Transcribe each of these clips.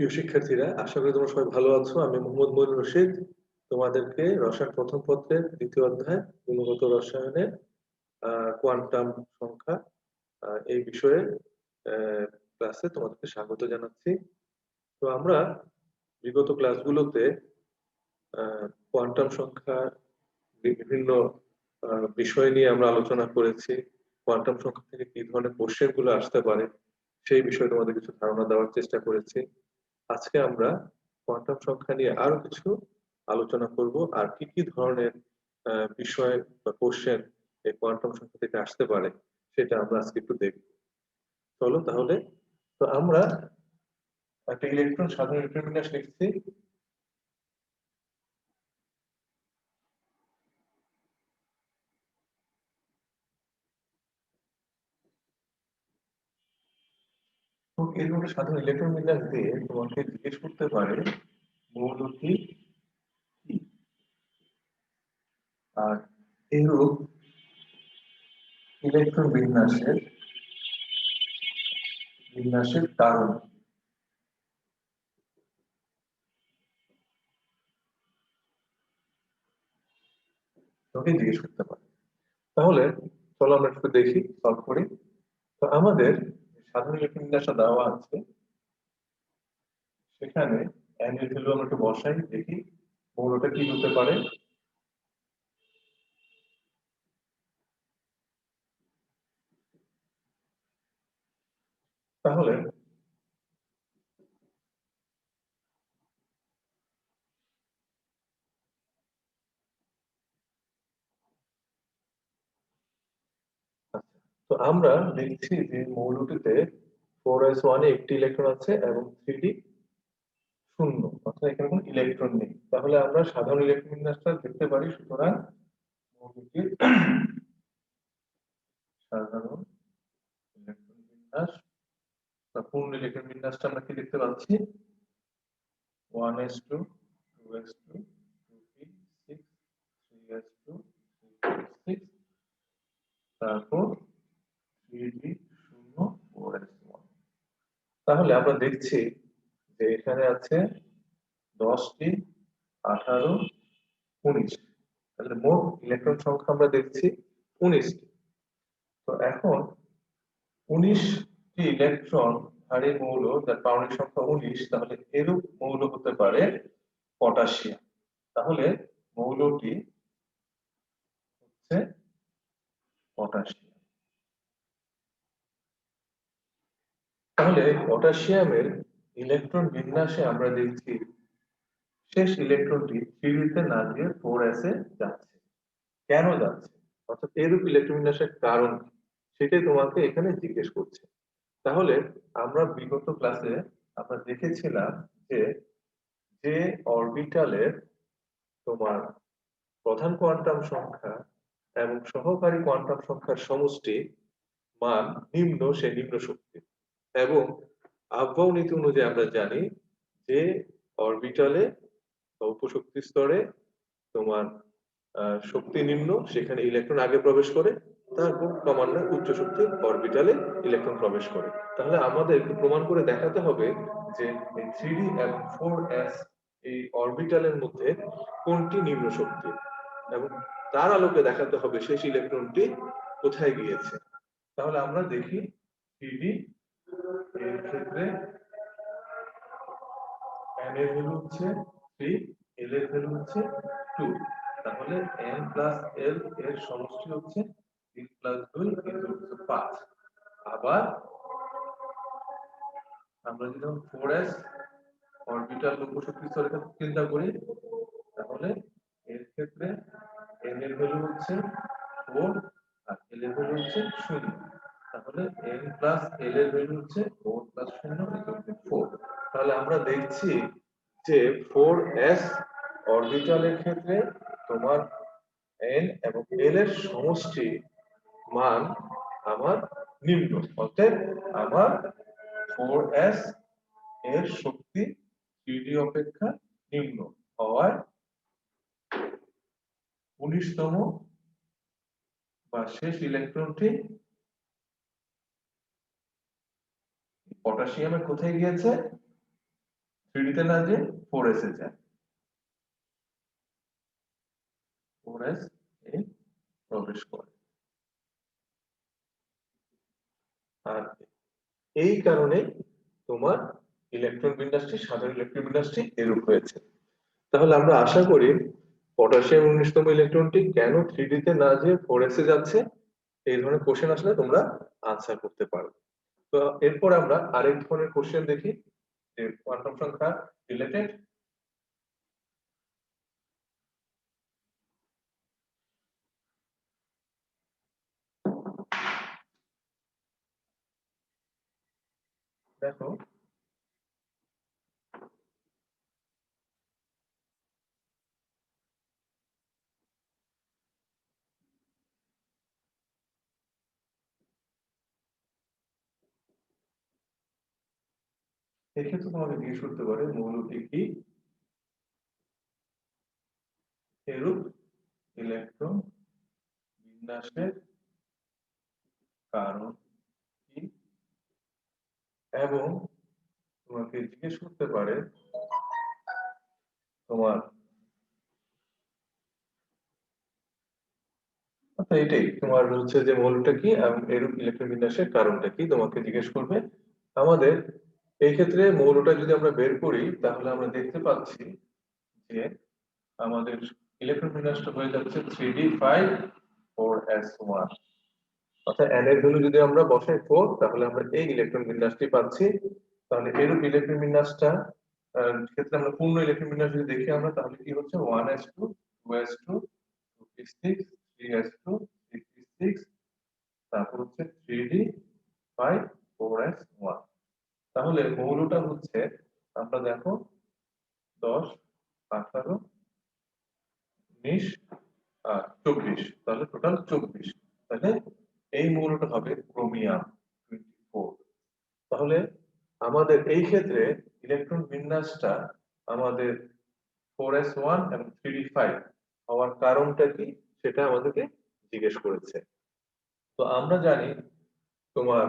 প্রিয় শিক্ষার্থীরা, আশা করি তোমরা সবাই ভালো আছো। আমি মোহাম্মদ মইনুর রশিদ তোমাদেরকে রসায়ন প্রথম পত্রের দ্বিতীয় অধ্যায় গুণগত রসায়নের কোয়ান্টাম সংখ্যা এই বিষয়ে ক্লাসে তোমাদেরকে স্বাগত জানাচ্ছি। তো আমরা বিগত ক্লাসগুলোতে কোয়ান্টাম সংখ্যা বিভিন্ন বিষয় নিয়ে আমরা আলোচনা করেছি। কোয়ান্টাম সংখ্যা থেকে কি ধরনের কোশ্চেন গুলো আসতে পারে সেই বিষয়ে তোমাদের কিছু ধারণা দেওয়ার চেষ্টা করেছি। আজকে আমরা কোয়ান্টাম সংখ্যা নিয়ে আরো কিছু আলোচনা করব, আর কি কি ধরনের বিষয় বা কোশ্চেন এই কোয়ান্টাম সংখ্যা থেকে আসতে পারে সেটা আমরা আজকে একটু দেখব। চলো তাহলে। তো আমরা একটা সাধারণ ইলেকট্রন বিন্যাস লিখছি। তো এরকম একটা সাধারণ ইলেকট্রন বিন্যাস দিয়ে তোমাকে জিজ্ঞেস করতে পারে মৌলটি কি, আর এরূপ ইলেকট্রন বিন্যাসের কারণ তোকে জিজ্ঞেস করতে পারে। তাহলে চলো আমরা একটু দেখি, সলভ করি। তো আমাদের সাধারণ ইলেকট্রন বিন্যাসটা দেওয়া আছে, সেখানে n এর ভ্যালু আমরা একটু বসাই, দেখি মৌলটা কি হতে পারে। তাহলে তো আমরা দেখছি যে মৌলটিতে 4s1 এ একটি ইলেকট্রন আছে এবং 3d শূন্য, অর্থাৎ এখানে কোনো ইলেকট্রন নেই। তাহলে আমরা সাধারণ ইলেকট্রন বিন্যাসটা দেখতে পারি। সুতরাং মৌলটির সাধারণ ইলেকট্রন বিন্যাস বা পূর্ণ ইলেকট্রন বিন্যাসটা আমরা কি দেখতে পাচ্ছি? 1s2 2s2 2p6 3s2 3p6, তারপর 3d শূন্য 4s1। তাহলে আমরা দেখছি যে এখানে আছে 10টি, 18, 19। তাহলে মোট ইলেকট্রন সংখ্যা আমরা দেখছি 19টি। তো এখন 19টি ইলেকট্রন ধারী মৌল যার পারমাণবিক সংখ্যা 19, তাহলে এরূপ মৌল হতে পারে পটাশিয়াম। তাহলে মৌলটি হচ্ছে পটাশিয়াম। তাহলে পটাশিয়ামের ইলেকট্রন বিন্যাসে আমরা দেখছি শেষ ইলেকট্রনটি 3d তে না গিয়ে 4s এ যাচ্ছে। কেন যাচ্ছে, অর্থাৎ এরূপ ইলেকট্রন বিন্যাসের কারণ কি, সেটাই তোমাকে এখানে জিজ্ঞেস করছে। তাহলে আমরা বিগত ক্লাসে আমরা দেখেছিলাম যে যে অরবিটালের তোমার প্রধান কোয়ান্টাম সংখ্যা এবং সহকারী কোয়ান্টাম সংখ্যার সমষ্টি মান নিম্ন, সে নিম্ন শক্তি। এবং আবহাওয়া নীতি অনুযায়ী আমরা জানি যে অরবিটালে বা উপশক্তি স্তরে তোমার শক্তি নিম্ন, সেখানে ইলেকট্রন আগে প্রবেশ করে, তারপর ক্রমান্বয়ে উচ্চ শক্তি অরবিটালে ইলেকট্রন প্রবেশ করে। তাহলে আমাদেরকে প্রমাণ করে দেখাতে হবে যে এই 3d এবং 4s এই অরবিটালের মধ্যে কোনটি নিম্ন শক্তি, এবং তার আলোকে দেখাতে হবে শেষ ইলেকট্রনটি কোথায় গিয়েছে। তাহলে আমরা দেখি 3d এর ক্ষেত্রে n এর ভ্যালু হচ্ছে 3, l এর ভ্যালু হচ্ছে 2। তাহলে n প্লাস l এর সমষ্টি হচ্ছে 3 প্লাস 2 কিন্তু হচ্ছে 5। আবার আমরা যদি 4s অরবিটাল উপশক্তি স্তরের ক্ষেত্রে চিন্তা করি, তাহলে এর ক্ষেত্রে n এর ভ্যালু হচ্ছে 4 আর l এর ভ্যালু হচ্ছে 0। তাহলে n প্লাস l এর ভ্যালু হচ্ছে 4 প্লাস 0 4। তাহলে আমরা দেখছি যে 4s অরবিটালের ক্ষেত্রে তোমার n এবং l এর সমষ্টি মান আমার নিম্ন, অতএব আমার 4s এর শক্তি 3d অপেক্ষা নিম্ন হওয়ায় 19তম বা শেষ ইলেকট্রনটি পটাশিয়ামে কোথায় গিয়েছে? 3D তে না যে 4s এ যায়, 4s এ প্রবেশ করে। আর এই কারণে তোমার ইলেকট্রন বিন্যাসটি, সাধারণ ইলেকট্রন বিন্যাসটি এরূপ হয়েছে। তাহলে আমরা আশা করি পটাশিয়াম 19তম ইলেকট্রনটি কেন 3D তে না যেয়ে 4s এ যাচ্ছে এই ধরনের কোশ্চেন আসলে তোমরা আনসার করতে পারো। তো এরপর আমরা আরেক ধরনের কোশ্চেন দেখি, যে কোয়ান্টাম সংখ্যা রিলেটেড। দেখো এক্ষেত্রে তোমাকে জিজ্ঞেস করতে পারে মৌলটি কি, এরূপ ইলেকট্রন বিন্যাসের কারণ কি, এবং তোমাকে জিজ্ঞেস করতে পারে তোমার, আচ্ছা এটাই তোমার হচ্ছে যে মৌলটা কি এবং এরূপ ইলেকট্রন বিন্যাসের কারণটা কি তোমাকে জিজ্ঞেস করবে। আমাদের এই ক্ষেত্রে মৌলটা যদি আমরা বের করি তাহলে আমরা দেখতে পাচ্ছি যে আমাদের ইলেকট্রন বিন্যাসটা হয়ে যাচ্ছে 3d5 4s1। অর্থাৎ n এর ভ্যালু যদি আমরা বসাই 4 তাহলে আমরা এই ইলেকট্রন বিন্যাসটি পাচ্ছি। তাহলে এরূপ ইলেকট্রন বিন্যাসটা ক্ষেত্রে আমরা পূর্ণ ইলেকট্রন বিন্যাস যদি দেখি আমরা তাহলে কি হচ্ছে 1s2 2s2 2p6 3s2 6p6, তারপর হচ্ছে 3d5 4s1। তাহলে মৌলটা হচ্ছে আমরা দেখো 10 18 19 আর 24, তাহলে টোটাল 24। তাহলে এই মৌলটা হবে ক্রোমিয়াম 24। তাহলে আমাদের এই ক্ষেত্রে ইলেকট্রন বিন্যাসটা আমাদের 4s1 এবং 3d5 হওয়ার কারণটা কি সেটা আমাদেরকে জিজ্ঞেস করেছে। তো আমরা জানি তোমার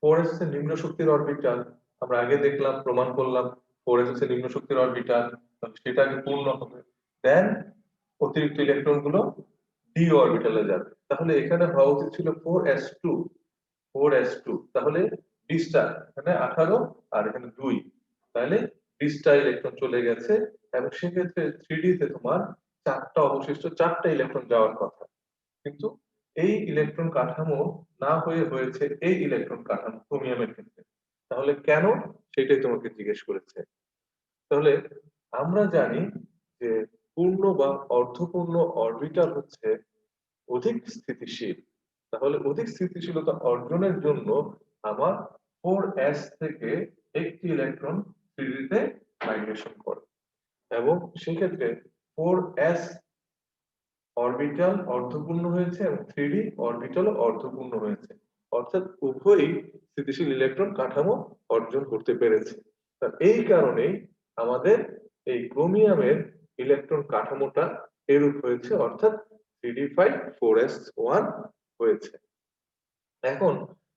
4s হচ্ছে নিম্ন শক্তির অরবিটাল, আমরা আগে দেখলাম প্রমাণ করলাম 4s হচ্ছে নিম্ন শক্তির অরবিটাল, সেটা আগে পূর্ণ হবে, দেন অতিরিক্ত ইলেকট্রন গুলো ডি অরবিটালে যাবে। তাহলে এখানে হওয়া উচিত ছিল 4s2, 4s2, তাহলে 20টা, এখানে 18 আর এখানে 2, তাহলে 20টা ইলেকট্রন চলে গেছে। এবং সেক্ষেত্রে 3D তে তোমার চারটা অবশিষ্ট, চারটা ইলেকট্রন যাওয়ার কথা, কিন্তু এই ইলেকট্রন কাঠামো না হয়ে হয়েছে এই ইলেকট্রন কাঠামো ক্রোমিয়ামের ক্ষেত্রে। তাহলে কেন সেটাই তোমাকে জিজ্ঞেস করেছে। তাহলে আমরা জানি যে পূর্ণ বা অর্ধপূর্ণ অরবিটাল হচ্ছে অধিক স্থিতিশীল। তাহলে অধিক স্থিতিশীলতা অর্জনের জন্য আমার 4s থেকে একটি ইলেকট্রন 3d তে মাইগ্রেশন করে, এবং সেক্ষেত্রে 4s অরবিটাল অর্ধপূর্ণ হয়েছে এবং 3d অরবিটাল অর্ধপূর্ণ হয়েছে, অর্থাৎ উভয়ই স্থিতিশীল ইলেকট্রন কাঠামো অর্জন করতে পেরেছে। এই কারণেই আমাদের এই ক্রোমিয়ামের ইলেকট্রন কাঠামোটা এরূপ হয়েছে, অর্থাৎ 3d5 4s1 হয়েছে। এখন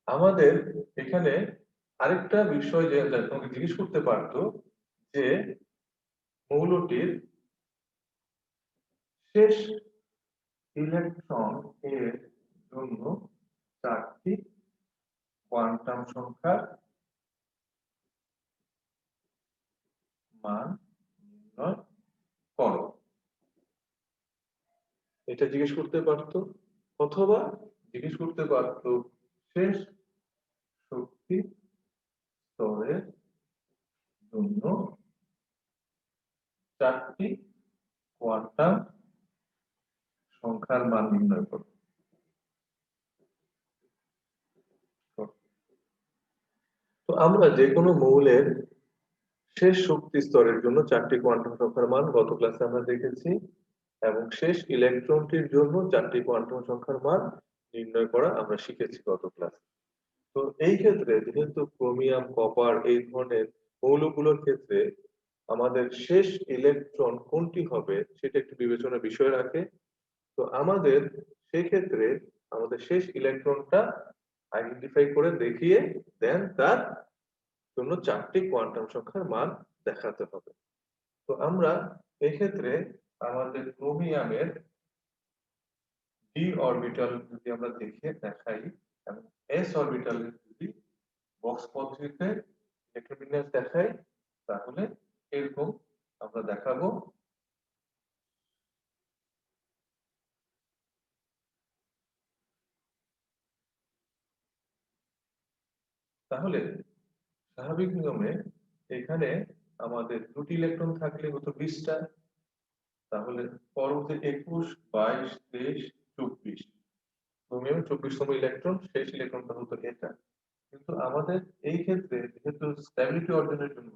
আমাদের এখানে আরেকটা বিষয় যে তোমাকে জিজ্ঞেস করতে পারতো যে মৌলটির শেষ ইলেকট্রন এর জন্য চারটি কোয়ান্টাম সংখ্যার মান নির্ণয় করো, এটা জিজ্ঞেস করতে পারতো। অথবা জিজ্ঞেস করতে পারতো শেষ শক্তি স্তরের জন্য চারটি কোয়ান্টাম সংখ্যার মান নির্ণয় করো। তো আমরা যে কোনো মৌলের শেষ শক্তি স্তরের জন্য চারটি কোয়ান্টাম সংখ্যার মান গত ক্লাসে আমরা দেখেছি, এবং শেষ ইলেকট্রনটির জন্য চারটি কোয়ান্টাম সংখ্যার মান নির্ণয় করা আমরা শিখেছি গত ক্লাসে। তো এই ক্ষেত্রে যেহেতু ক্রোমিয়াম, কপার এই ধরনের মৌলগুলোর ক্ষেত্রে আমাদের শেষ ইলেকট্রন কোনটি হবে সেটা একটু বিবেচনার বিষয় রাখে। তো আমাদের সেই ক্ষেত্রে আমাদের শেষ ইলেকট্রনটা আইডেন্টিফাই করে দেখিয়ে দেন তার জন্য চারটি কোয়ান্টাম সংখ্যার মান দেখাতে হবে। তো আমরা এক্ষেত্রে আমাদের ক্রোমিয়ামের ডি অরবিটাল যদি আমরা দেখাই এবং এস অরবিটালের যদি বক্স পদ্ধতিতে ইলেকট্রোবিন্যাস দেখাই, তাহলে এরকম আমরা দেখাবো। তাহলে স্বাভাবিক নিয়মে এখানে আমাদের দুটি ইলেকট্রন থাকলে হতো 20টা, তাহলে পরবর্তী 21, 22, 23, 24, ক্রোমিয়াম 24তম ইলেকট্রন, শেষ ইলেকট্রনটা হতো এটা। কিন্তু আমাদের এই ক্ষেত্রে যেহেতু স্টেবিলিটি অর্জনের জন্য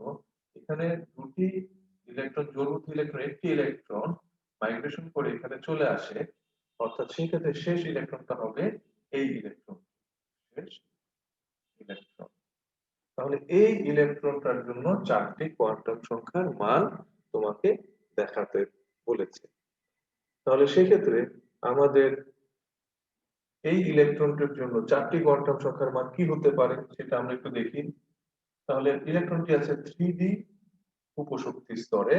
এখানে দুটি ইলেকট্রন, জোড়ভুক্ত ইলেকট্রন, একটি ইলেকট্রন মাইগ্রেশন করে এখানে চলে আসে, অর্থাৎ সেই ক্ষেত্রে শেষ ইলেকট্রনটা হবে এই ইলেকট্রন, শেষ ইলেকট্রন। তাহলে এই ইলেকট্রনটার জন্য 4টি কোয়ান্টাম সংখ্যার মান তোমাকে দেখাতে বলেছে। তাহলে সেক্ষেত্রে আমাদের এই ইলেকট্রনটির জন্য 4টি কোয়ান্টাম সংখ্যার মান কি হতে পারে সেটা আমরা একটু দেখি। তাহলে ইলেকট্রনটি আছে 3D উপশক্তি স্তরে,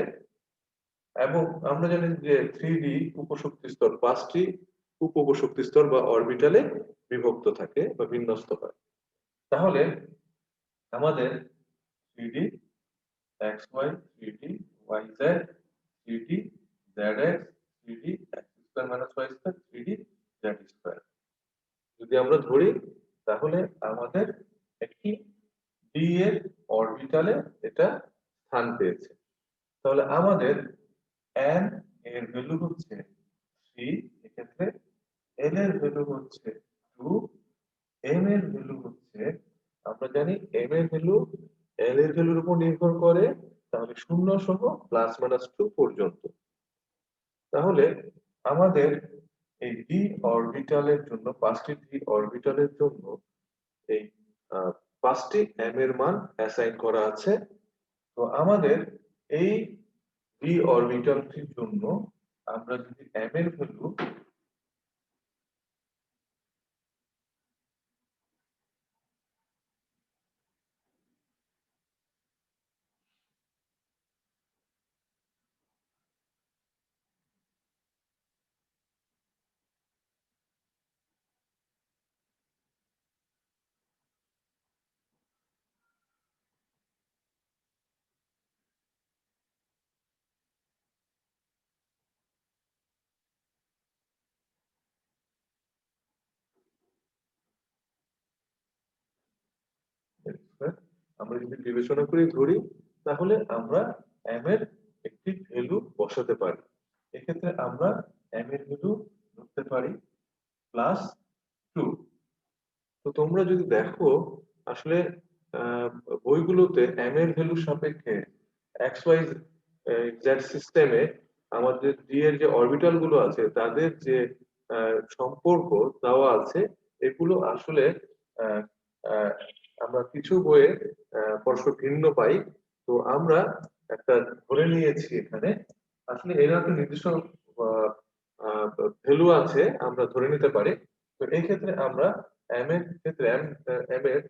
এবং আমরা জানি যে 3D উপশক্তি স্তর 5টি উপশক্তি স্তর বা অরবিটালে বিভক্ত থাকে বা বিন্যস্ত হয়। তাহলে আমাদের 3D XY, 3D YZ, 3D ZX, 3D x square minus y square, 3D z square যদি আমরা ধরি, তাহলে আমাদের একটি ডি এর অরবিটালে এটা স্থান পেয়েছে। তাহলে আমাদের n এর ভ্যালু হচ্ছে 3, এক্ষেত্রে l এর ভ্যালু হচ্ছে 2, m এর ভ্যালু হচ্ছে, আমরা জানি m এর ভ্যালু l এর ভ্যালুর উপর নির্ভর করে, তাহলে 0 সহ প্লাস মাইনাস 2 পর্যন্ত। তাহলে আমাদের এই ডি অরবিটালের জন্য, 5টি ডি অরবিটালের জন্য এই 5টি m এর মান অ্যাসাইন করা আছে। তো আমাদের এই ডি অরবিটালটির জন্য আমরা যদি m এর ভ্যালু আমরা যদি বিবেচনা করে ধরি, তাহলে আমরা m এর একটি ভ্যালু বসাতে পারি। এক্ষেত্রে আমরা m এর ভ্যালু ধরতে পারি +2। তো তোমরা যদি দেখো, আসলে আহ, বইগুলোতে m এর ভ্যালুর সাপেক্ষে এক্স ওয়াই জেড সিস্টেমে আমাদের ডি এর যে অরবিটাল গুলো আছে তাদের যে সম্পর্ক দেওয়া আছে, এগুলো আসলে আহ, আহ, আমরা কিছু বইয়ে পরস্পর ভিন্ন পাই। তো আমরা একটা ধরে নিয়েছি এখানে, আসলে এর একটা নির্দিষ্ট ভ্যালু আছে, আমরা ধরে নিতে পারি। তো এই ক্ষেত্রে আমরা এম এর ক্ষেত্রে এম এর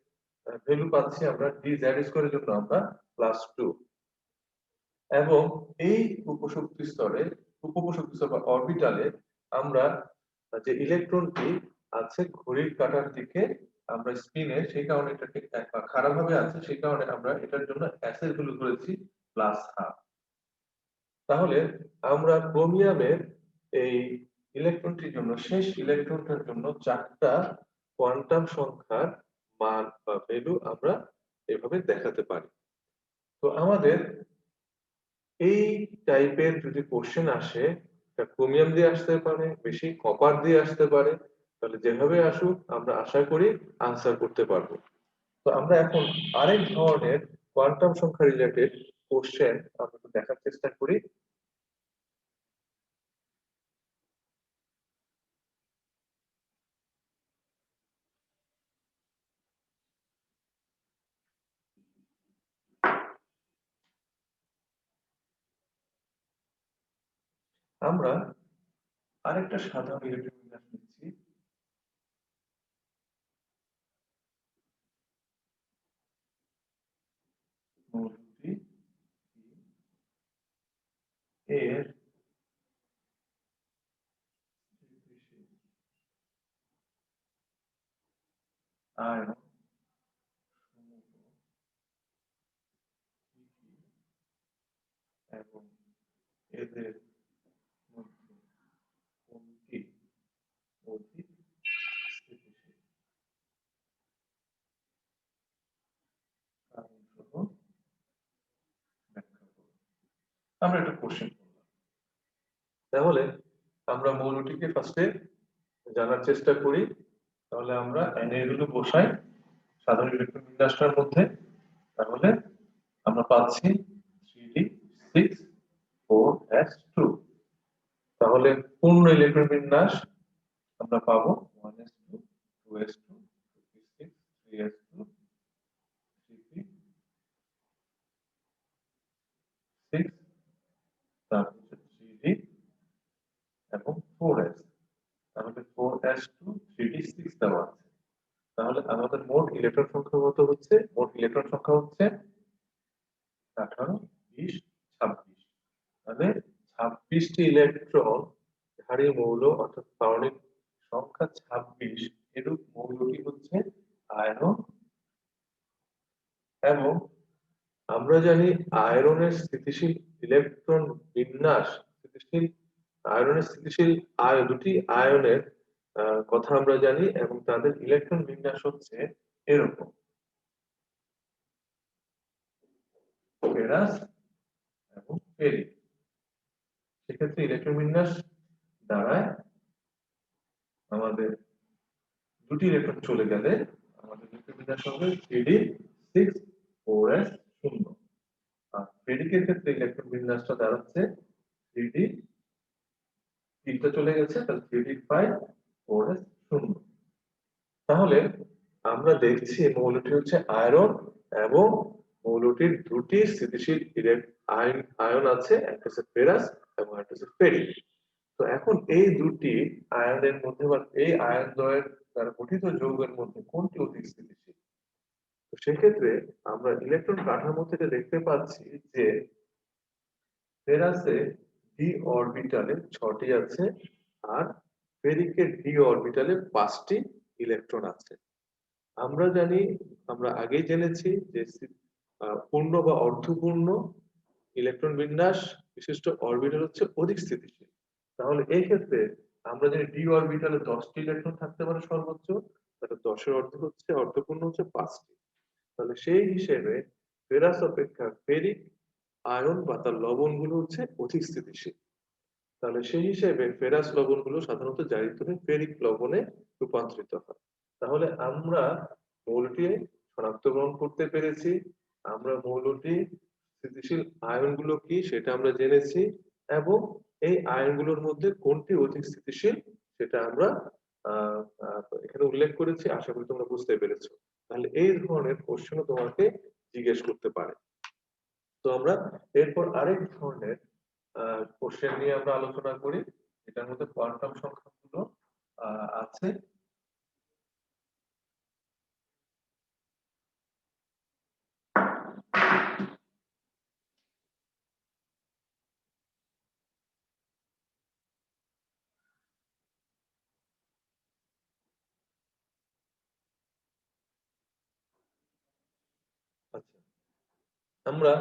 ভ্যালু পাচ্ছি আমরা ডি জেড স্কোয়ারের জন্য আমরা +2, এবং এই উপশক্তি স্তরে, উপশক্তি স্তর বা অরবিটালে আমরা যে ইলেকট্রনটি আছে ঘড়ির কাঁটার দিকে, আমরা স্পিনে, সেই কারণে এটাকে খারাপ ভাবে আছে, সেই কারণে আমরা এটার জন্য এস এর ভ্যালু ধরেছি +1/2। তাহলে আমরা ক্রোমিয়ামের এই ইলেকট্রনটির জন্য, শেষ ইলেকট্রনটার জন্য 4টা কোয়ান্টাম সংখ্যার মান বা ভ্যালু আমরা এভাবে দেখাতে পারি। তো আমাদের এই টাইপের যদি কোশ্চেন আসে, এটা ক্রোমিয়াম দিয়ে আসতে পারে, বেশি কপার দিয়ে আসতে পারে, তাহলে যেভাবে আসুক আমরা আশা করি আনসার করতে পারবো। তো আমরা এখন আরেক ধরনের কোয়ান্টাম সংখ্যা রিলেটেড কোশ্চেন আমরা একটু দেখার চেষ্টা করি। আমরা আরেকটা সাধারণ ইলেকট্রন বিন্যাস নিচ্ছি। মৌলটি এর আয়ন এবং এদের মধ্যে কোনটি অধিক স্থিতিশীল কারণ সহ ব্যাখ্যা করুন। আমরা একটা কোশ্চেন করলাম, তাহলে আমরা মৌলটিকে ফার্স্টে জানার চেষ্টা করি। তাহলে আমরা এন এগুলো বসাই সাধারণ ইলেকট্রন বিন্যাসটার মধ্যে। তাহলে আমরা পাচ্ছি 3d6 4s2। তাহলে পূর্ণ ইলেকট্রন বিন্যাস আমরা পাবো 1s2 2s2 56 3s2 3p6, তারপর 3d এবং 4s। তাহলে 4s2 3d6 দেওয়া আছে। তাহলে আমাদের মোট ইলেকট্রন সংখ্যা কত হচ্ছে? মোট ইলেকট্রন সংখ্যা হচ্ছে 18 20 26। মানে 26টি ইলেকট্রন ধারী মৌল অর্থাৎ পারমাণবিক সংখ্যা 26 এরূপ মৌলটি হচ্ছে আয়রন। এবং আমরা জানি আয়রনের স্থিতিশীল ইলেকট্রন বিন্যাস, স্থিতিশীল আয়রনের স্থিতিশীল দুটি আয়নের কথা আমরা জানি এবং তাদের ইলেকট্রন বিন্যাস হচ্ছে এরকম: ফেরাস এবং ফেরিক। সেক্ষেত্রে ইলেকট্রন বিন্যাস দ্বারায় আমাদের দুটি ইলেকট্রন চলে গেলে আমাদের ইলেকট্রন বিন্যাস হবে 3d6 4s0। আর ফেরিকের ক্ষেত্রে ইলেকট্রন বিন্যাসটা দাঁড়াচ্ছে 3d, তিনটা চলে গেছে, তাহলে 3d5 4s0। তাহলে আমরা দেখছি মৌলটি হচ্ছে আয়রন এবং মৌলটির দুটি স্থিতিশীল আয়ন আছে, একটা হচ্ছে ফেরাস এবং একটা হচ্ছে ফেরিক। তো এখন এই দুটি আয়নের মধ্যে বা এই আয়ন দ্বয়ের দ্বারা গঠিত যৌগের মধ্যে কোনটি অধিক স্থিতিশীল? তো সেক্ষেত্রে আমরা ইলেকট্রন কাঠামো থেকে দেখতে পাচ্ছি যে ফেরাসে ডি অরবিটালে 6টি আছে আর ফেরিকে ডি অরবিটালে 5টি ইলেকট্রন আছে। আমরা জানি, আমরা আগেই জেনেছি যে পূর্ণ বা অর্ধপূর্ণ ইলেকট্রন বিন্যাস বিশিষ্ট অরবিটাল হচ্ছে অধিক স্থিতিশীল। তাহলে এই ক্ষেত্রে আমরা জানি ডি অরবিটালে 10টি ইলেকট্রন থাকতে পারে সর্বোচ্চ, তাহলে 10-এর অর্ধ হচ্ছে অর্ধপূর্ণ হচ্ছে 5টি। তাহলে সেই হিসেবে ফেরাস অপেক্ষা ফেরিক আয়ন বা তার লবণগুলো হচ্ছে অধিক স্থিতিশীল। তাহলে সেই হিসেবে ফেরাস লবণগুলো সাধারণত জারিত হয়ে ফেরিক লবণে রূপান্তরিত হয়। তাহলে আমরা মৌলটি শনাক্তকরণ করতে পেরেছি, আমরা মৌলটি স্থিতিশীল আয়নগুলো কি সেটা আমরা জেনেছি এবং এই আয়নগুলোর মধ্যে কোনটি অধিক স্থিতিশীল সেটা আমরা এখানে উল্লেখ করেছি। আশা করি তোমরা বুঝতে পেরেছো। তাহলে এই ধরনের কোশ্চেনও তোমাকে জিজ্ঞেস করতে পারে। তো আমরা এরপর আরেক ধরনের কোশ্চেন নিয়ে আমরা আলোচনা করি, এটার মধ্যে কোয়ান্টাম সংখ্যাগুলো আছে। আচ্ছা, আমরা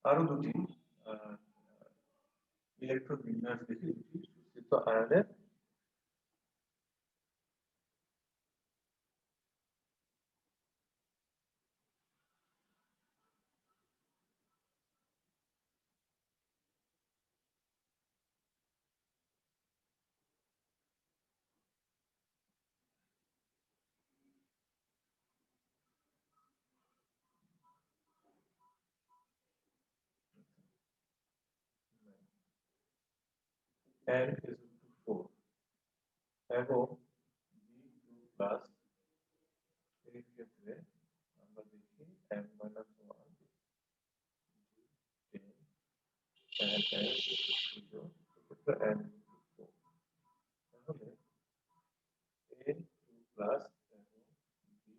আরো দুটি ইলেকট্রন বিন্যাস দেখি দুটি সুস্থিত আয়নের। n is equal to 4 এবং b2 প্লাস এর ক্ষেত্রে আমরা দেখি n minus 1 10 and n is equal to 0, এক্ষেত্রে n is equal to 4। তাহলে a2 প্লাস এবং b2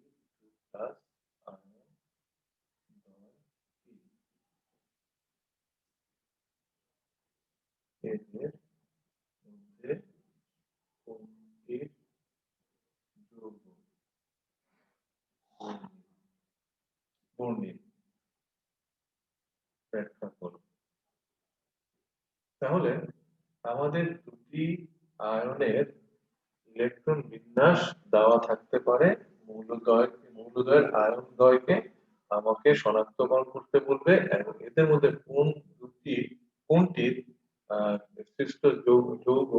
প্লাস আয়ন দ্বয় কি? এর মধ্যে কোনটির যৌগ বর্ণিল ব্যাখ্যা করো। তাহলে আমাদের দুটি আয়নের ইলেকট্রন বিন্যাস দেওয়া থাকতে পারে, মৌলদ্বয়ের আয়নদ্বয়কে আমাকে শনাক্তকরণ করতে বলবে এবং এদের মধ্যে কোনটির সৃষ্ট যৌগ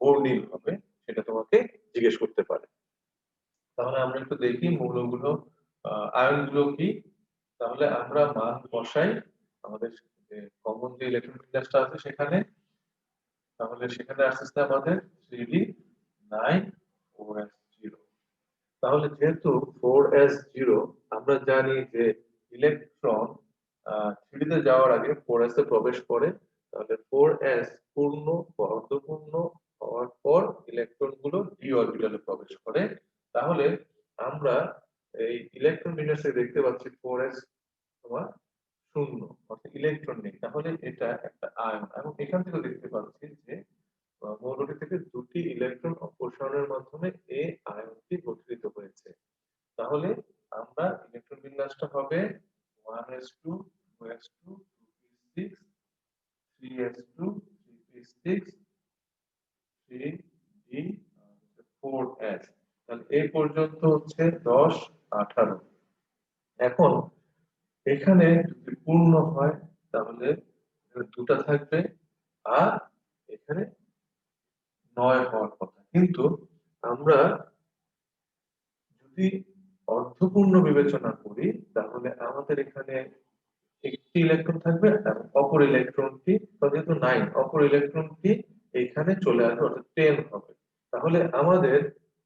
বর্ণিল হবে সেটা তোমাকে জিজ্ঞেস করতে পারে। তাহলে আমরা একটু দেখি মৌলগুলো আয়নগুলো কি। তাহলে আমরা মান বসাই আমাদের যে কমন যে ইলেকট্রন বিন্যাসটা আছে সেখানে। তাহলে সেখানে আসছে আমাদের 3d9 4s0। তাহলে যেহেতু 4s0 আমরা জানি যে ইলেকট্রন 3d তে যাওয়ার আগে 4s এ প্রবেশ করে, তাহলে 4s পূর্ণ বা অর্ধপূর্ণ হওয়ার পর ইলেকট্রন গুলো ডি অরবিটালে প্রবেশ করে। তাহলে আমরা এই ইলেকট্রন বিন্যাসে দেখতে পাচ্ছি 4s তোমার শূন্য, অর্থাৎ ইলেকট্রন নেই। তাহলে এটা একটা আয়ন এবং এখান থেকে দেখতে পাচ্ছি যে মৌলটি থেকে দুটি ইলেকট্রন অপসারণের মাধ্যমে এই আয়নটি গঠিত হয়েছে। তাহলে আমরা ইলেকট্রন বিন্যাসটা হবে 1s2 2s2 2p6 3s2 3p6 3d4s। তাহলে এই পর্যন্ত হচ্ছে 10 18। এখন এখানে যদি পূর্ণ হয় তাহলে দুটা থাকবে আর এখানে 9 হওয়ার কথা, কিন্তু আমরা যদি অর্ধপূর্ণ বিবেচনা করি তাহলে আমাদের এখানে একটি ইলেকট্রন থাকবে এবং অপর ইলেকট্রনটি, যেহেতু 9 অপর ইলেকট্রনটি এখানে চলে আসবে অর্থাৎ 10 হবে। তাহলে আমাদের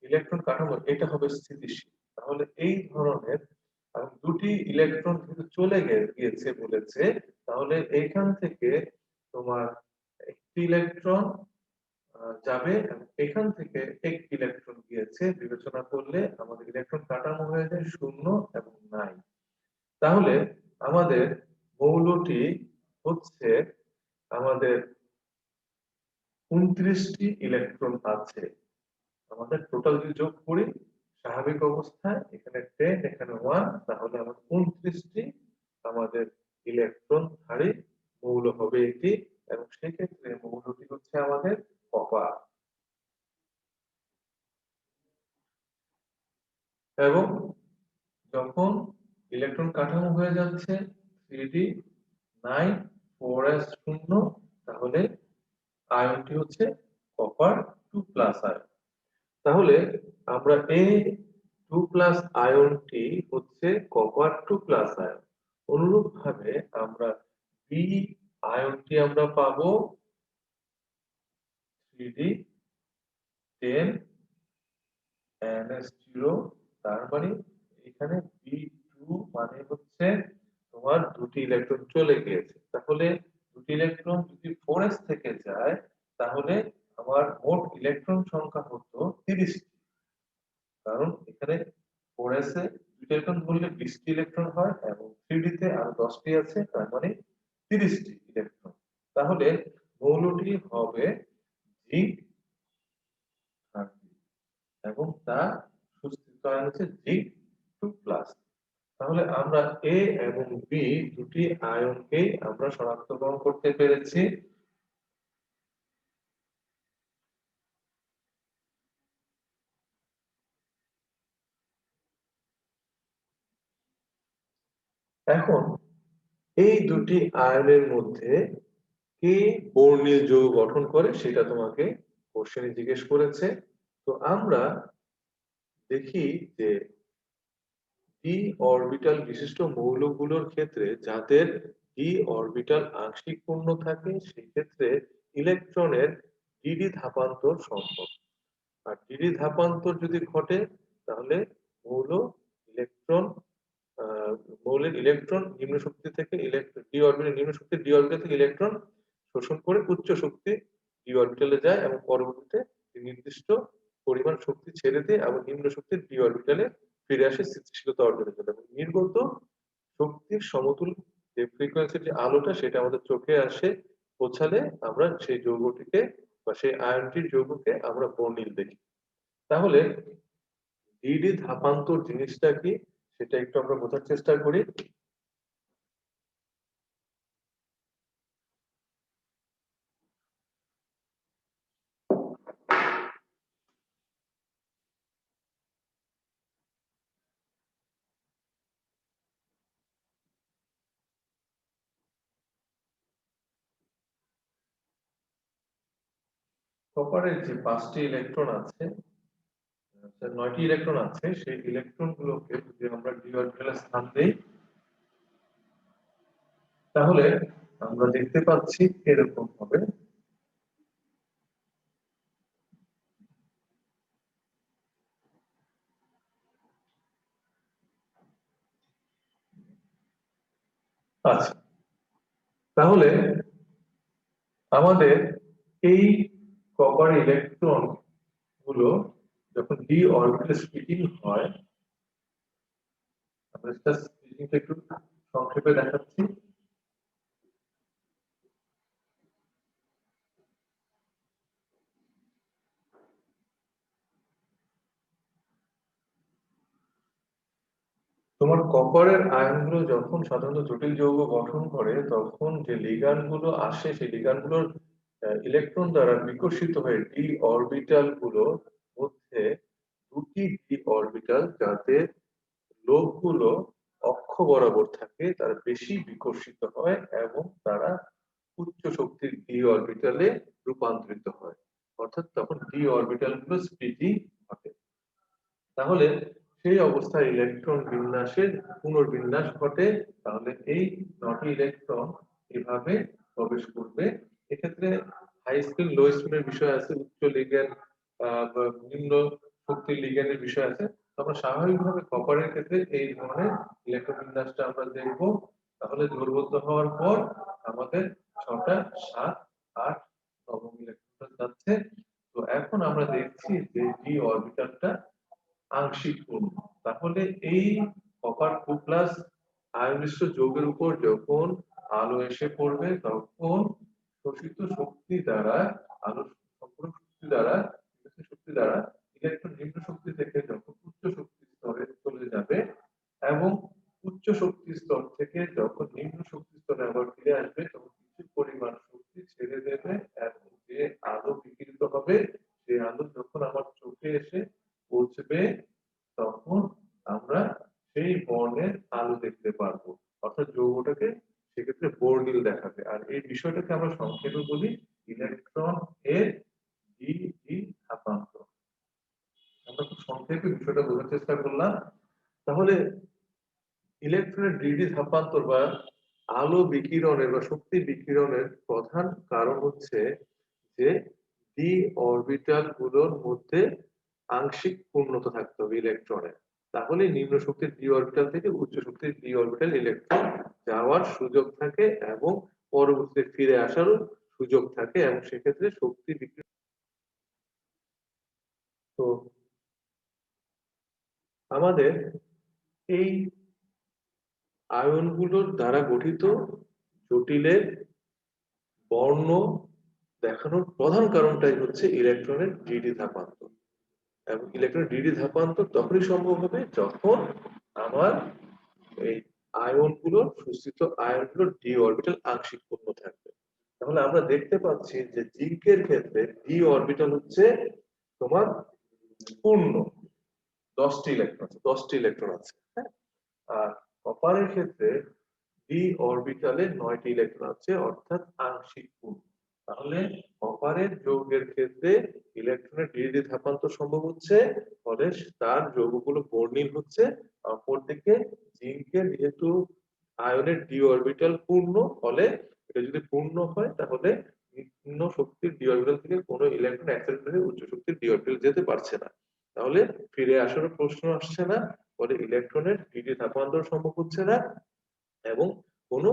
ইলেকট্রন কাঠামো এটা হবে স্থিতিশীল। তাহলে এই ধরনের দুটি ইলেকট্রন কিন্তু চলে গিয়েছে বলেছে, তাহলে এইখান থেকে তোমার একটি ইলেকট্রন যাবে এবং এখান থেকে একটি ইলেকট্রন গিয়েছে, বিবেচনা করলে আমাদের ইলেকট্রন কাঠামো হয়ে যায় 0 এবং 9। তাহলে আমাদের মৌলটি হচ্ছে আমাদের 29টি ইলেকট্রন আছে। আমাদের টোটাল যদি যোগ করি স্বাভাবিক অবস্থায় এখানে 10 এখানে 1, তাহলে আমাদের 29টি আমাদের ইলেকট্রনধারী মৌল হবে এটি। এবং সেক্ষেত্রে মৌলটি হচ্ছে আমাদের কপার। এবং যখন ইলেকট্রন কাঠামো হয়ে যাচ্ছে 3d9 4s শূন্য, তাহলে আয়নটি হচ্ছে কপার 2+ আয়ন। তাহলে আমরা এই 2+ আয়নটি হচ্ছে কপার 2+ আয়ন। অনুরূপ ভাবে আমরা বি আয়নটি আমরা পাবো 3d10 ns0। তার মানে এখানে বি2 মানে হচ্ছে তোমার দুটি ইলেকট্রন চলে গিয়েছে। তাহলে দুটি ইলেকট্রন যদি 4s থেকে যায় তাহলে আমার মোট ইলেকট্রন সংখ্যা হতো 30টি। কারণ এখানে 4s এ দুটি ইলেকট্রন ধরলে 20টি ইলেকট্রন হয় এবং 3d তে আরো 10টি আছে, তার মানে 30টি ইলেকট্রন। তাহলে মৌলটি হবে জিঙ্ক 30 এবং তার সুস্থিত আয়ন হচ্ছে জিঙ্ক 2+। তাহলে আমরা এ এবং বি দুটি আয়নকেই আমরা শনাক্তকরণ করতে পেরেছি। এখন এই দুটি আয়নের মধ্যে কে বর্ণিল যৌগ গঠন করে সেটা তোমাকে কোশ্চেনে জিজ্ঞেস করেছে। তো আমরা দেখি যে ডি অরবিটাল বিশিষ্ট মৌলগুলোর ক্ষেত্রে যাদের ডি অরবিটাল আংশিক পূর্ণ থাকে সেই ক্ষেত্রে ইলেকট্রনের ডিডি ধাপান্তর সম্ভব। আর ডিডি ধাপান্তর যদি ঘটে তাহলে মৌল ইলেকট্রন আহ, মৌলের ইলেকট্রন নিম্ন শক্তি থেকে ডি অরবিটাল নিম্ন শক্তি ডি অরবিটাল থেকে ইলেকট্রন শোষণ করে উচ্চ শক্তি ডি অরবিটালে যায় এবং পরবর্তীতে নির্দিষ্ট পরিমাণ শক্তি ছেড়ে দিয়ে এবং নিম্ন শক্তির ডি অরবিটালে ফিরে আসে স্থিতিশীলতা অর্জনের জন্য। এবং নির্গত শক্তির সমতুল যে ফ্রিকোয়েন্সির যে আলোটা সেটা আমাদের চোখে আসে পৌঁছালে আমরা সেই যৌগটিকে বা সেই আয়নটির যৌগকে আমরা বর্ণিল দেখি। তাহলে ডিডি ধাপান্তর জিনিসটা কি সেটা একটু আমরা বোঝার চেষ্টা করি। কপারের যে 5টি ইলেকট্রন আছে, 9টি ইলেকট্রন আছে, সেই ইলেকট্রন গুলোকে যদি আমরা ডি অরবিটালে স্থান দেই তাহলে আমরা দেখতে পাচ্ছি এরকম হবে। আচ্ছা, তাহলে আমাদের এই কপার ইলেকট্রন গুলো যখন ডি অরবিটালে স্প্লিটিং হয়, আমরা সেটা স্প্লিটিংটা একটু সংক্ষেপে দেখাচ্ছি। তোমার কপারের আয়নগুলো যখন সাধারণত জটিল যৌগ গঠন করে তখন যে লিগ্যান্ড গুলো আসে সেই লিগ্যান্ড গুলোর ইলেকট্রন দ্বারা বিকশিত হয়ে ডি অরবিটাল গুলোর মধ্যে দুটি ডি অরবিটাল যাতে লোকগুলো অক্ষ বরাবর থাকে তারা বেশি বিকশিত হয় এবং তারা উচ্চ শক্তির ডি অরবিটালে রূপান্তরিত হয়, অর্থাৎ তখন ডি অরবিটাল গুলো স্প্লিটিং ঘটে। তাহলে সেই অবস্থায় ইলেকট্রন বিন্যাসের পুনর্বিন্যাস ঘটে। তাহলে এই 9টি ইলেকট্রন এভাবে প্রবেশ করবে। এক্ষেত্রে হাই স্পিন লো স্পিনের বিষয় আছে, উচ্চ লিগ্যান্ড বা নিম্ন শক্তির লিগ্যান্ডের বিষয় আছে। আমরা স্বাভাবিকভাবে কপারের ক্ষেত্রে এই ধরনের ইলেকট্রন বিন্যাসটা আমরা দেখব। তাহলে দূরবদ্ধ হওয়ার পর আমাদের 6টা 7 8 নবম ইলেকট্রন যাচ্ছে। তো এখন আমরা দেখছি যে ডি অরবিটালটা আংশিক পূর্ণ। তাহলে এই কপার 2 প্লাস আয়নিষ্ট যৌগের উপর যখন আলো এসে পড়বে তখন শোষিত শক্তি দ্বারা আলো সম্পূর্ণ শক্তি দ্বারা শক্তি দ্বারা ইলেকট্রন নিম্ন শক্তি থেকে যখন উচ্চ শক্তি স্তরে চলে যাবে এবং উচ্চ শক্তি স্তর থেকে যখন নিম্ন শক্তি স্তরে আবার ফিরে আসবে তখন কিছু পরিমাণ শক্তি ছেড়ে দেবে এবং যে আলো বিকিরিত হবে সেই আলো যখন আমার চোখে এসে পৌঁছবে তখন আমরা সেই বর্ণের আলো দেখতে পারবো, অর্থাৎ যৌগটাকে সেক্ষেত্রে বর্ণিল দেখাবে। আর এই বিষয়টাকে আমরা সংক্ষেপে বলি ইলেকট্রন এর ডি ডি ধাপান্তর। আমরা খুব সংক্ষেপে বিষয়টা বোঝার চেষ্টা করলাম। তাহলে ইলেকট্রনের ডিডি ধাপান্তর বা আলো বিকিরণের বা শক্তি বিকিরণের প্রধান কারণ হচ্ছে যে ডি অরবিটাল গুলোর মধ্যে আংশিক পূর্ণতা থাকতে হবে ইলেকট্রনের। তাহলে নিম্ন শক্তির ডি অরবিটাল থেকে উচ্চ শক্তির ডি অরবিটাল ইলেকট্রন যাওয়ার সুযোগ থাকে এবং পরবর্তীতে ফিরে আসারও সুযোগ থাকে এবং সেক্ষেত্রে শক্তি বিকিরণ। তো আমাদের এই আয়নগুলোর দ্বারা গঠিত জটিলের বর্ণ দেখানোর প্রধান কারণটাই হচ্ছে ইলেকট্রনের ডিডি ধাপান্তর। এবং ইলেকট্রনের ডিডি ধাপান্তর তখনই সম্ভব হবে যখন আমার এই আয়নগুলোর সুস্থিত আয়নগুলোর ডি অরবিটাল আংশিক পূর্ণ থাকবে। তাহলে আমরা দেখতে পাচ্ছি যে জিঙ্কের ক্ষেত্রে ডি অরবিটাল হচ্ছে তোমার পূর্ণ, 10টি ইলেকট্রন আছে, হ্যাঁ। আর কপারের ক্ষেত্রে ডি অরবিটালে 9টি ইলেকট্রন আছে, অর্থাৎ আংশিক পূর্ণ। তাহলে কপারের যৌগের ক্ষেত্রে ইলেকট্রনের ডিডি ধাপান্তর সম্ভব হচ্ছে, ফলে তার যৌগগুলো বর্ণিল হচ্ছে। অপরদিকে জিঙ্কের যেহেতু আয়নের ডি অরবিটাল পূর্ণ, ফলে এটা যদি পূর্ণ হয় তাহলে নিম্ন শক্তির ডি অরবিটাল থেকে কোনো ইলেকট্রন অ্যাক্সেপ্ট হয়ে উচ্চ শক্তির ডি অরবিটাল যেতে পারছে না। তাহলে ফিরে আসার প্রশ্ন আসছে না, ফলে ইলেকট্রনের ডিডি ধাপান্তর সম্ভব হচ্ছে না এবং কোনো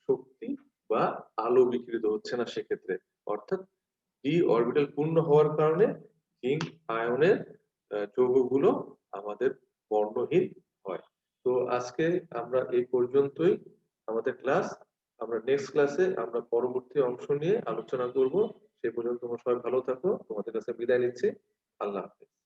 শক্তি বা আলো বিকিরিত হচ্ছে না সেক্ষেত্রে। অর্থাৎ ডি অরবিটাল পূর্ণ হওয়ার কারণে জিঙ্ক আয়নের যৌগগুলো আমাদের বর্ণহীন হয়। তো আজকে আমরা এই পর্যন্তই আমাদের ক্লাস। আমরা নেক্সট ক্লাসে আমরা পরবর্তী অংশ নিয়ে আলোচনা করব। সে পর্যন্ত তোমরা সবাই ভালো থাকো। তোমাদের কাছে বিদায় নিচ্ছি। আল্লাহ হাফেজ।